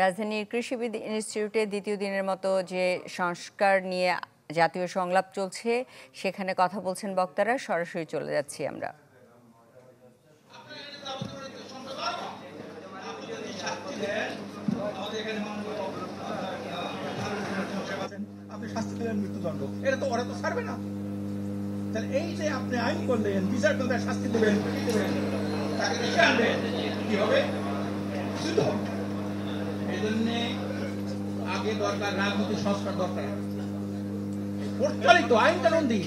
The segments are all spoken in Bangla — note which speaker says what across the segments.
Speaker 1: রাজধানীর কৃষিবিদ ইনস্টিটিউটে দ্বিতীয় দিনের মতো যে সংস্কার নিয়ে জাতীয় সংলাপ চলছে সেখানে কথা বলছেন বক্তারা। সরাসরি চলে যাচ্ছি আমরা।
Speaker 2: আপনি শাস্তি দিলেন মৃত্যুদণ্ড, এটা তো ওরা তো ছাড়বে না। তাহলে এই যে আপনি আইন করলেন, বিচার করলে শাস্তি দেবেন, তাকে দেখে আনবেন, কি হবে? এই জন্য আগে দরকার রাজনৈতিক সংস্কার দরকার। প্রচলিত আইন কানুন দিয়ে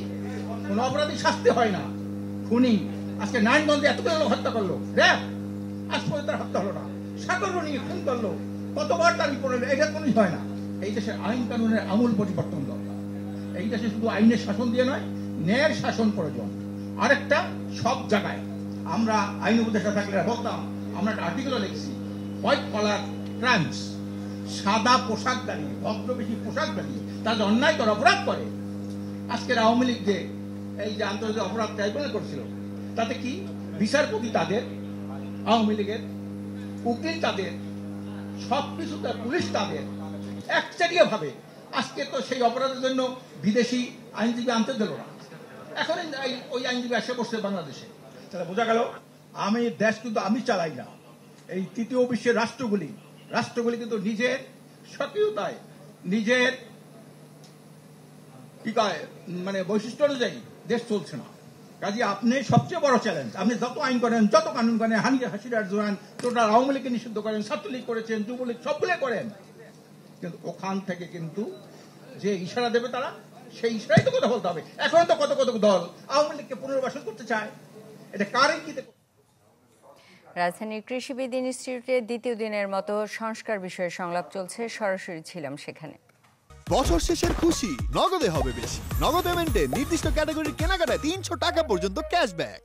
Speaker 2: কোন অপরাধী শাস্তি হয় না। খুনি আজকে নারায়ণগঞ্জে এতগুলো লোক হত্যা করলো, দেখ আজ পর্যন্ত হত্যা হলো না। সাগর নিয়ে খুন করলো, কতবার তার বিপরীত, এটা কোনই হয় না। এই দেশের আইন কানুনের আমূল পরিবর্তন দরকার। এই দেশে শুধু আইনের শাসন দিয়ে নয়, ন্যায়ের শাসন প্রয়োজন। আরেকটা, সব জায়গায় আমরা আইন উপদেষ্টা থাকলে বলতাম, আমরা একটা আর্টিকেলও লিখছি, হোয়াইট কলার ক্রাইমস, সাদা পোশাকধারী, ভদ্রবেশী পোশাকধারী তাদের অন্যায় করে অপরাধ করে। আজকের আওয়ামী লীগ যে এই যে আন্তর্জাতিক অপরাধ ট্রাইব্যুনাল করছিল, তাতে কি বিচারপতি তাদের, আওয়ামী লীগের উকিল তাদের, সবকিছু পুলিশ তাদের, একচাটিয়া ভাবে। আজকে তো সেই অপরাধের জন্য বিদেশি আইনজীবী আনতে দিল না, এখন ওই আইনজীবী এসে বসছে বাংলাদেশে। তাহলে বোঝা গেল আমি দেশ কিন্তু আমি চালাই না। এই তৃতীয় বিশ্বের রাষ্ট্রগুলি কিন্তু নিজের সক্রিয়তায়, নিজের কি কয় মানে বৈশিষ্ট্য অনুযায়ী দেশ চলছে না। কাজে আপনি সবচেয়ে বড় চ্যালেঞ্জ, আপনি যত আইন করেন, যত কানুন করেন, হাসিনার জোরান টোটাল আওয়ামী লীগকে নিষিদ্ধ করেন, ছাত্রলীগ করেছেন, যুবলীগ সবগুলো করেন, কিন্তু ওখান থেকে কিন্তু যে ইশারা দেবে তারা, সেই ইশারাই তো কথা বলতে হবে। এখন তো কত কত দল আওয়ামী লীগকে পুনর্বাসন করতে চায়, এটা কার ইঙ্গিতে?
Speaker 1: রাজধানীর কৃষিবিদ ইনস্টিটিউটে দ্বিতীয় দিনের মতো সংস্কার বিষয়ে সংলাপ চলছে। সরাসরি ছিলাম সেখানে।
Speaker 3: বছর শেষের খুশি নগদে হবে বেশি। নগদ পেমেন্টে নির্দিষ্ট ক্যাটাগরির কেনাকাটায় ৩০০ টাকা পর্যন্ত ক্যাশব্যাক।